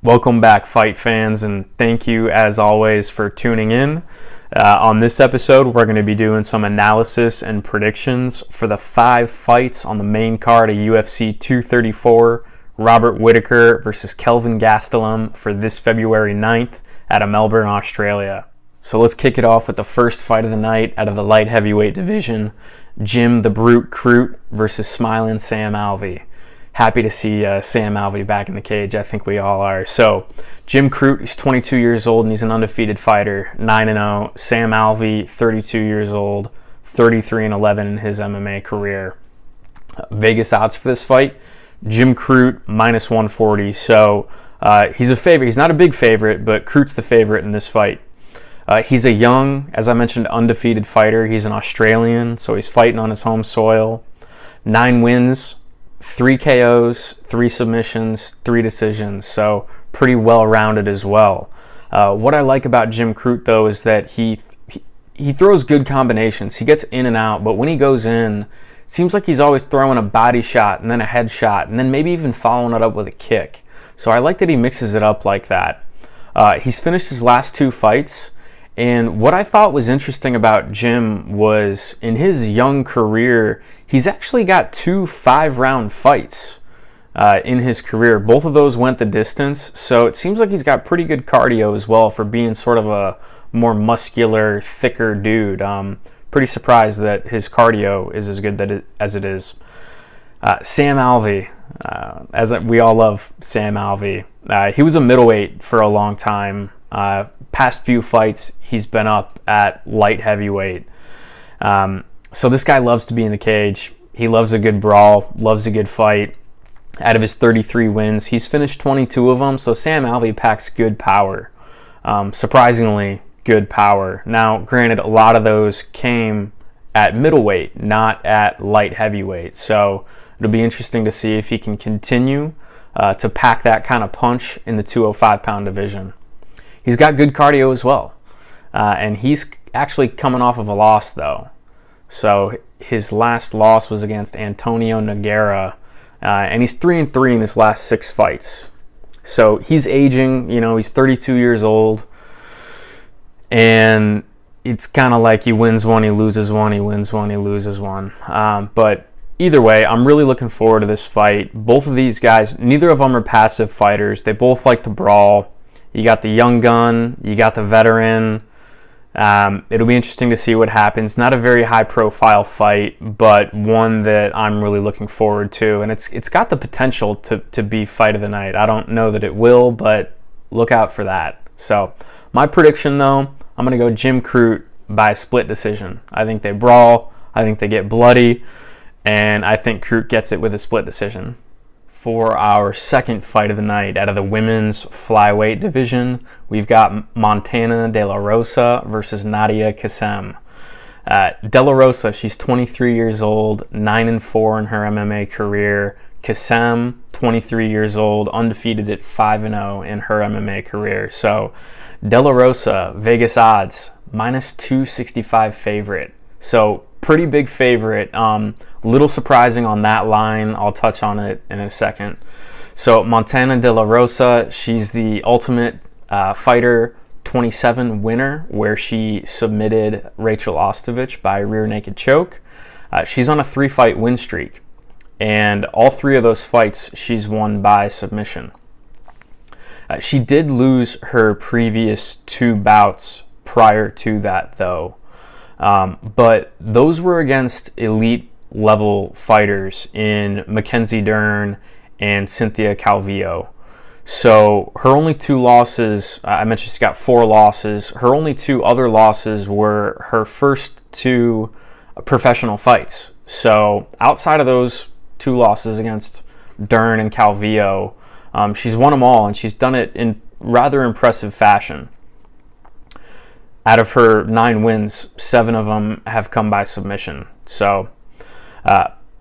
Welcome back, fight fans, and thank you, as always, for tuning in. On this episode, we're going to be doing some analysis and predictions for the 5 fights on the main card of UFC 234, Robert Whittaker versus Kelvin Gastelum for this February 9th out of Melbourne, Australia. So let's kick it off with the first fight of the night out of the light heavyweight division, Jim the Brute Crute versus smiling Sam Alvey. Happy to see Sam Alvey back in the cage. I think we all are. So, Jim Crute, he's 22 years old and he's an undefeated fighter, 9-0. Sam Alvey, 32 years old, 33-11 in his MMA career. Vegas odds for this fight, Jim Crute, minus 140. So, he's a favorite. He's not a big favorite, but Crute's the favorite in this fight. He's a young, as I mentioned, undefeated fighter. He's an Australian, so he's fighting on his home soil. 9 wins. 3 KOs, 3 submissions, 3 decisions, so pretty well-rounded as well. What I like about Jim Crute, though, is that he throws good combinations. He gets in and out, but when he goes in, it seems like he's always throwing a body shot and then a head shot, and then maybe even following it up with a kick. So I like that he mixes it up like that. He's finished his last 2 fights, and what I thought was interesting about Jim was in his young career, he's actually got 2 5-round fights in his career. Both of those went the distance, so it seems like he's got pretty good cardio as well for being sort of a more muscular, thicker dude. Pretty surprised that his cardio is as good as it is. Sam Alvey, we all love Sam Alvey. He was a middleweight for a long time. Past few fights, he's been up at light heavyweight. So this guy loves to be in the cage. He loves a good brawl, loves a good fight. Out of his 33 wins, he's finished 22 of them, so Sam Alvey packs good power. Surprisingly good power. Now, granted, a lot of those came at middleweight, not at light heavyweight. So it'll be interesting to see if he can continue to pack that kind of punch in the 205-pound division. He's got good cardio as well. And he's actually coming off of a loss, though. So his last loss was against Antonio Nogueira. And he's 3-3 in his last 6 fights. So he's aging. He's 32 years old. And it's kind of like he wins one, he loses one, he wins one, he loses one. But either way, I'm really looking forward to this fight. Both of these guys, neither of them are passive fighters. They both like to brawl. You got the young gun, you got the veteran. It'll be interesting to see what happens. Not a very high-profile fight, but one that I'm really looking forward to. And it's got the potential to be fight of the night. I don't know that it will, but look out for that. So my prediction, though, I'm going to go Jim Crute by split decision. I think they brawl. I think they get bloody. And I think Crute gets it with a split decision. For our second fight of the night out of the women's flyweight division, we've got Montana Delarosa versus Nadia Kassem. Delarosa, she's 23 years old, 9-4 in her MMA career. Kassem, 23 years old, undefeated at 5-0 in her MMA career. So Delarosa, Vegas odds, minus 265 favorite. So pretty big favorite. Little surprising on that line. I'll touch on it in a second. So Montana Delarosa, she's the Ultimate Fighter 27 winner, where she submitted Rachel Ostovich by rear naked choke. She's on a 3-fight win streak, and all 3 of those fights she's won by submission. She did lose her previous 2 bouts prior to that, though. But those were against elite level fighters in Mackenzie Dern and Cynthia Calvillo. So her only 2 losses, I mentioned she's got 4 losses. Her only 2 other losses were her first 2 professional fights. So outside of those 2 losses against Dern and Calvillo, she's won them all, and she's done it in rather impressive fashion. Out of her 9 wins, 7 of them have come by submission. So,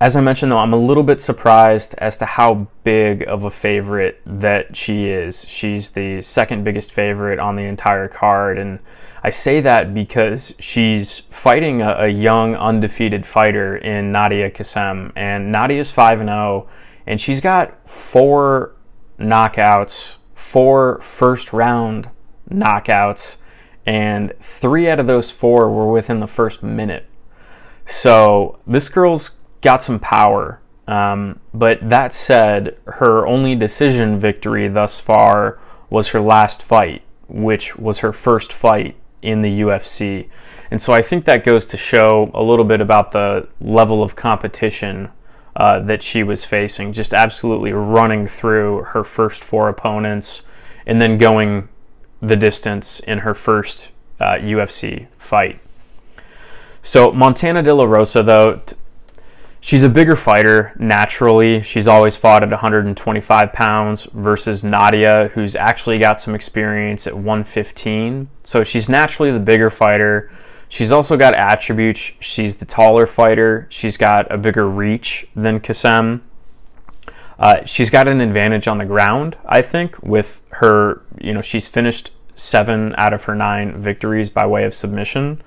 as I mentioned, though, I'm a little bit surprised as to how big of a favorite that she is. She's the second biggest favorite on the entire card, and I say that because she's fighting a young, undefeated fighter in Nadia Kassem, and Nadia's 5-0, and she's got 4 knockouts 4 first-round knockouts, and 3 out of those 4 were within the first minute. So this girl's got some power. But that said, her only decision victory thus far was her last fight, which was her first fight in the UFC. And so I think that goes to show a little bit about the level of competition that she was facing, just absolutely running through her first 4 opponents and then going the distance in her first UFC fight. So Montana Delarosa, though, she's a bigger fighter naturally. She's always fought at 125 pounds versus Nadia, who's actually got some experience at 115. So she's naturally the bigger fighter. She's also got attributes. She's the taller fighter. She's got a bigger reach than Kassem. She's got an advantage on the ground, I think, with her, she's finished 7 out of her 9 victories by way of submission.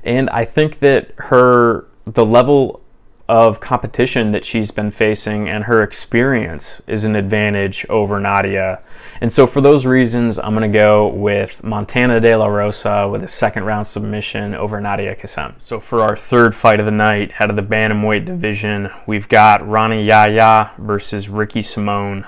And I think that the level of competition that she's been facing and her experience is an advantage over Nadia. And so for those reasons, I'm going to go with Montana Delarosa with a second-round submission over Nadia Kassem. So for our third fight of the night, out of the bantamweight division, we've got Ronnie Yahya versus Ricky Simone.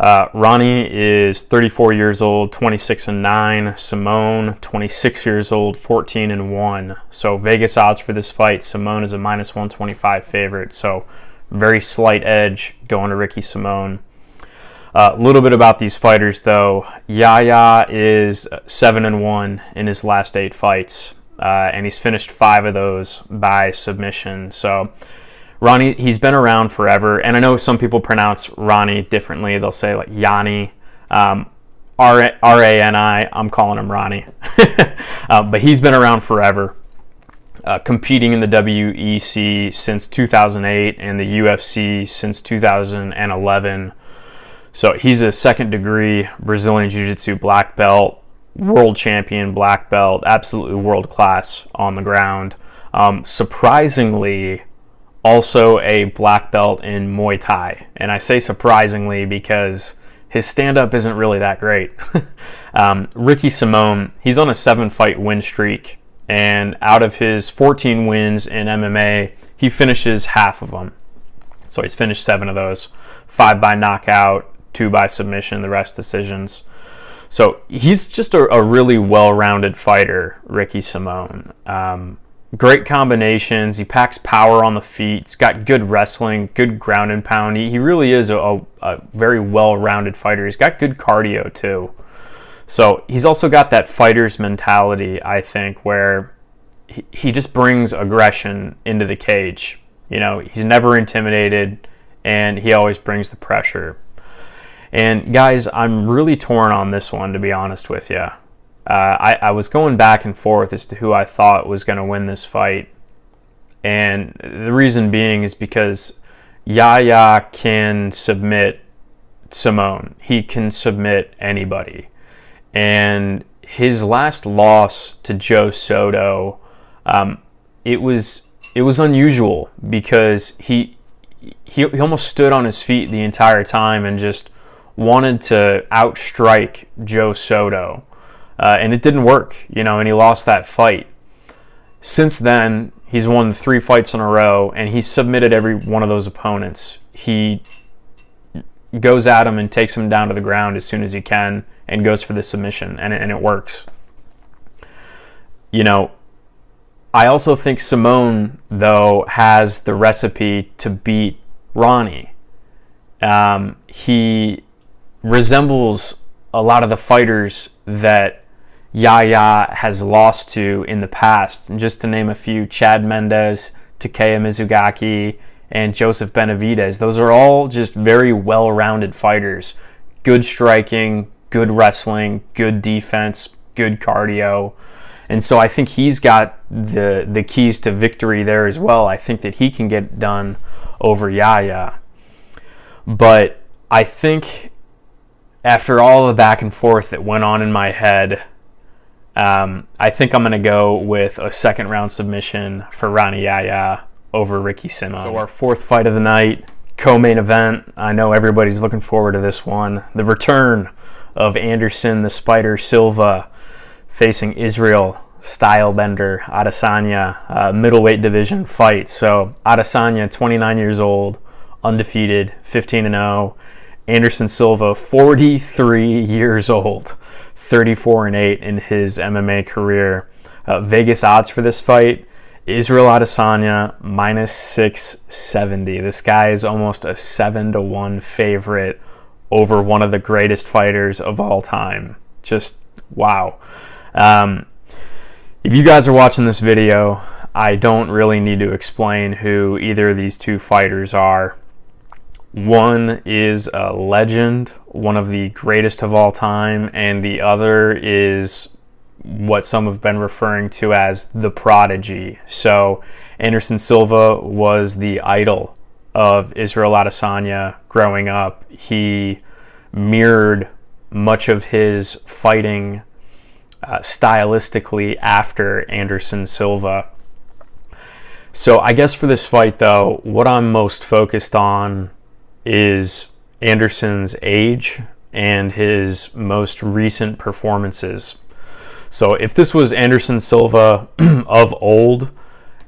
Ronnie is 34 years old, 26-9. Simone, 26 years old, 14-1. So Vegas odds for this fight, Simone is a -125 favorite. So very slight edge going to Ricky Simone. A little bit about these fighters, though. Yaya is 7-1 in his last 8 fights, and he's finished 5 of those by submission. So Ronnie, he's been around forever, and I know some people pronounce Ronnie differently. They'll say like Yanni, R-A-N-I. I'm calling him Ronnie. But he's been around forever, competing in the WEC since 2008 and the UFC since 2011. So he's a second-degree Brazilian Jiu-Jitsu black belt, world champion black belt, absolutely world-class on the ground. Surprisingly, also a black belt in Muay Thai. And I say surprisingly because his stand-up isn't really that great. Ricky Simone, he's on a 7-fight win streak. And out of his 14 wins in MMA, he finishes half of them. So he's finished 7 of those. 5 by knockout, 2 by submission, the rest decisions. So he's just a really well-rounded fighter, Ricky Simone. Great combinations. He packs power on the feet. He's got good wrestling, good ground and pound. He really is a very well-rounded fighter. He's got good cardio too. So he's also got that fighter's mentality, I think, where he just brings aggression into the cage. He's never intimidated, and he always brings the pressure. And guys, I'm really torn on this one, to be honest with you. I was going back and forth as to who I thought was going to win this fight. And the reason being is because Yaya can submit Simone. He can submit anybody. And his last loss to Joe Soto, it was unusual because he almost stood on his feet the entire time and just wanted to outstrike Joe Soto. And it didn't work, and he lost that fight. Since then, he's won 3 fights in a row, and he's submitted every one of those opponents. He goes at him and takes him down to the ground as soon as he can and goes for the submission, and it works. I also think Simone, though, has the recipe to beat Ronnie. He resembles a lot of the fighters that Yaya has lost to in the past. And just to name a few, Chad Mendes, Takeya Mizugaki, and Joseph Benavidez. Those are all just very well-rounded fighters. Good striking, good wrestling, good defense, good cardio. And so I think he's got the keys to victory there as well. I think that he can get it done over Yaya. But I think after all the back and forth that went on in my head, I think I'm going to go with a second-round submission for Ronnie Yaya over Ricky Simone. So our fourth fight of the night, Co-main event. I know everybody's looking forward to this one. The return of Anderson the Spider Silva facing Israel Stylebender Adesanya, middleweight division fight. So Adesanya, 29 years old, undefeated, 15-0. Anderson Silva, 43 years old, 34-8 in his MMA career. Vegas odds for this fight: Israel Adesanya minus 670. This guy is almost a 7-1 favorite over one of the greatest fighters of all time. Just wow. If you guys are watching this video, I don't really need to explain who either of these two fighters are. One is a legend, one of the greatest of all time, and the other is what some have been referring to as the prodigy. So Anderson Silva was the idol of Israel Adesanya growing up. He mirrored much of his fighting stylistically after Anderson Silva. So I guess for this fight, though, what I'm most focused on is Anderson's age and his most recent performances. So if this was Anderson Silva of old,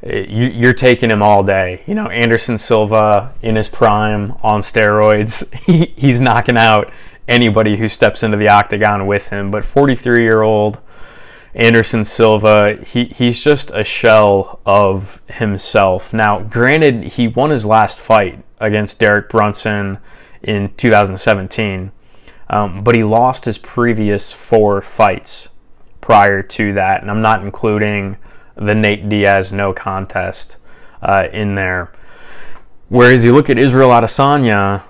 you're taking him all day. You know, Anderson Silva in his prime on steroids, he's knocking out anybody who steps into the octagon with him. But 43-year-old Anderson Silva, he's just a shell of himself. Now, granted, he won his last fight against Derek Brunson in 2017, but he lost his previous 4 fights prior to that, and I'm not including the Nate Diaz no contest in there. Whereas you look at Israel Adesanya,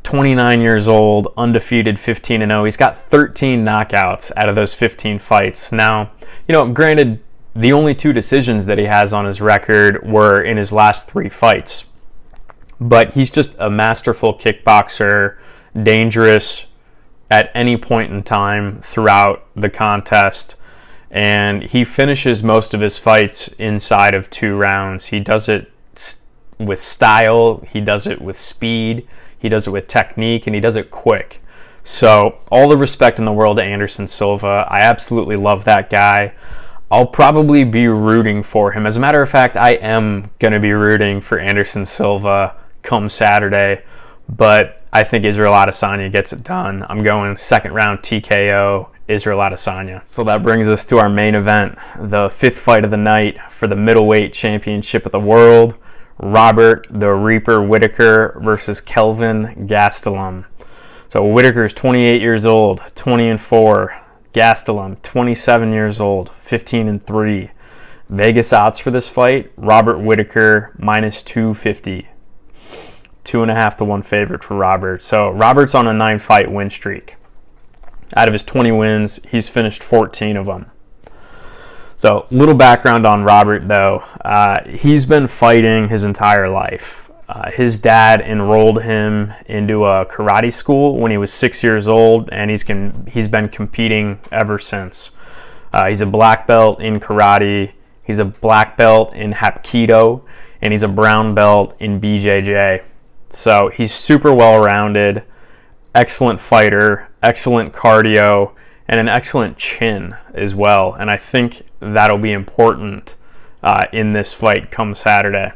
29 years old, undefeated, 15-0. He's got 13 knockouts out of those 15 fights. Now, you know, granted, the only 2 decisions that he has on his record were in his last 3 fights. But he's just a masterful kickboxer, dangerous at any point in time throughout the contest. And he finishes most of his fights inside of 2 rounds. He does it with style, he does it with speed, he does it with technique, and he does it quick. So all the respect in the world to Anderson Silva. I absolutely love that guy. I'll probably be rooting for him. As a matter of fact, I am going to be rooting for Anderson Silva come Saturday, but I think Israel Adesanya gets it done. I'm going 2nd round TKO, Israel Adesanya. So that brings us to our main event, the 5th fight of the night for the middleweight championship of the world. Robert the Reaper Whittaker versus Kelvin Gastelum. So Whittaker's 28 years old, 20-4. Gastelum, 27 years old, 15-3. Vegas odds for this fight: Robert Whittaker minus 250. 2.5-1 favorite for Robert. So Robert's on a 9-fight win streak. Out of his 20 wins, he's finished 14 of them. So, little background on Robert, though. He's been fighting his entire life. His dad enrolled him into a karate school when he was 6 years old, and he's been competing ever since. He's a black belt in karate. He's a black belt in Hapkido, and he's a brown belt in BJJ. So, he's super well-rounded, excellent fighter, excellent cardio, and an excellent chin as well. And I think that'll be important in this fight come Saturday.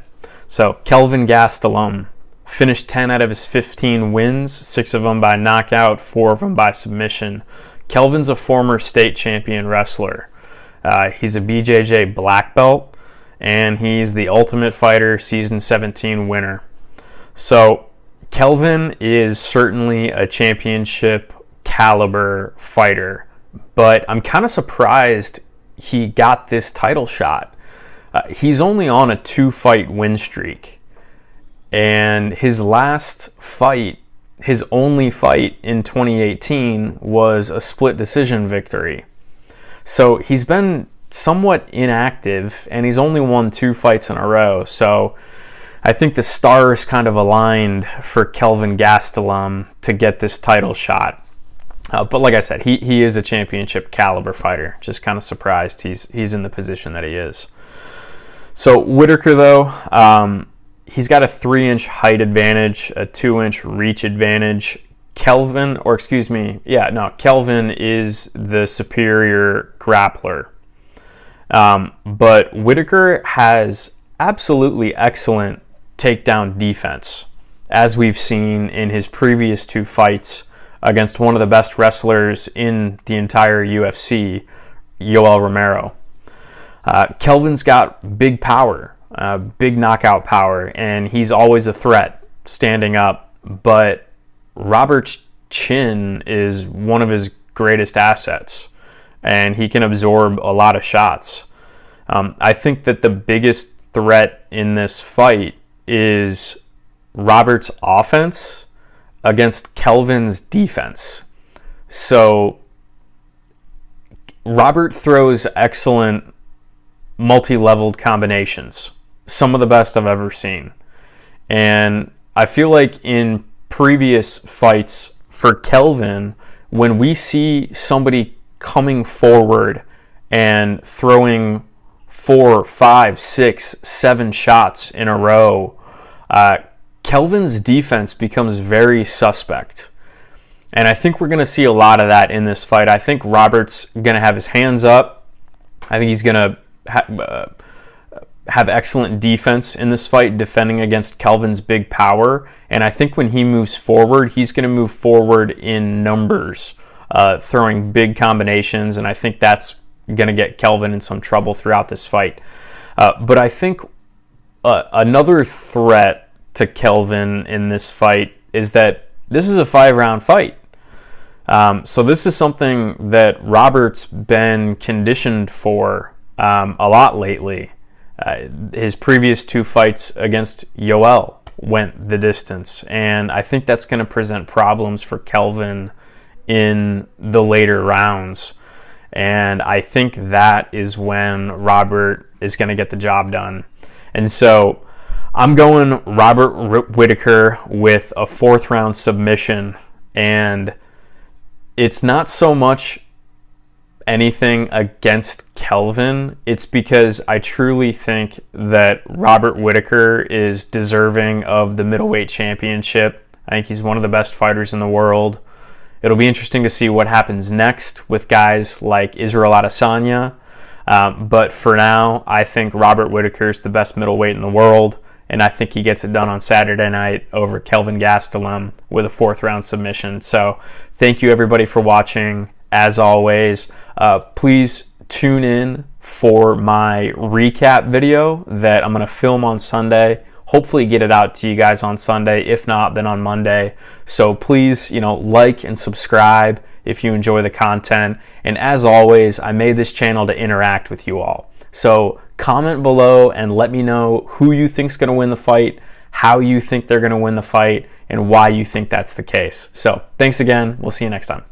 So Kelvin Gastelum finished 10 out of his 15 wins, 6 of them by knockout, 4 of them by submission. Kelvin's a former state champion wrestler. He's a BJJ black belt, and he's the Ultimate Fighter Season 17 winner. So Kelvin is certainly a championship caliber fighter, but I'm kind of surprised he got this title shot. He's only on a 2-fight win streak, and his last fight, his only fight in 2018, was a split decision victory. So he's been somewhat inactive, and he's only won 2 fights in a row. So I think the stars kind of aligned for Kelvin Gastelum to get this title shot. But like I said, he is a championship caliber fighter. Just kind of surprised he's in the position that he is. So Whittaker, though, he's got a 3-inch height advantage, a 2-inch reach advantage. Kelvin is the superior grappler. But Whittaker has absolutely excellent takedown defense, as we've seen in his previous 2 fights against one of the best wrestlers in the entire UFC, Yoel Romero. Kelvin's got big power, big knockout power, and he's always a threat standing up, but Robert's chin is one of his greatest assets, and he can absorb a lot of shots. I think that the biggest threat in this fight is Robert's offense against Kelvin's defense. So Robert throws excellent multi-leveled combinations, some of the best I've ever seen. And I feel like in previous fights for Kelvin, when we see somebody coming forward and throwing 4, 5, 6, 7 shots in a row, Kelvin's defense becomes very suspect. And I think we're going to see a lot of that in this fight. I think Robert's going to have his hands up. I think he's going to have excellent defense in this fight, defending against Kelvin's big power. And I think when he moves forward, he's going to move forward in numbers, throwing big combinations. And I think that's going to get Kelvin in some trouble throughout this fight. But I think another threat to Kelvin in this fight is that this is a 5-round fight. So this is something that Robert's been conditioned for a lot lately. His previous 2 fights against Yoel went the distance, and I think that's going to present problems for Kelvin in the later rounds. And I think that is when Robert is going to get the job done. And so I'm going Robert Whittaker with a 4th-round submission, and it's not so much anything against Kelvin. It's because I truly think that Robert Whittaker is deserving of the middleweight championship. I think he's one of the best fighters in the world. It'll be interesting to see what happens next with guys like Israel Adesanya. But for now, I think Robert Whittaker is the best middleweight in the world, and I think he gets it done on Saturday night over Kelvin Gastelum with a 4th-round submission. So thank you, everybody, for watching. As always, please tune in for my recap video that I'm going to film on Sunday. Hopefully get it out to you guys on Sunday. If not, then on Monday. So please, like and subscribe if you enjoy the content. And as always, I made this channel to interact with you all. So comment below and let me know who you think's going to win the fight, how you think they're going to win the fight, and why you think that's the case. So thanks again. We'll see you next time.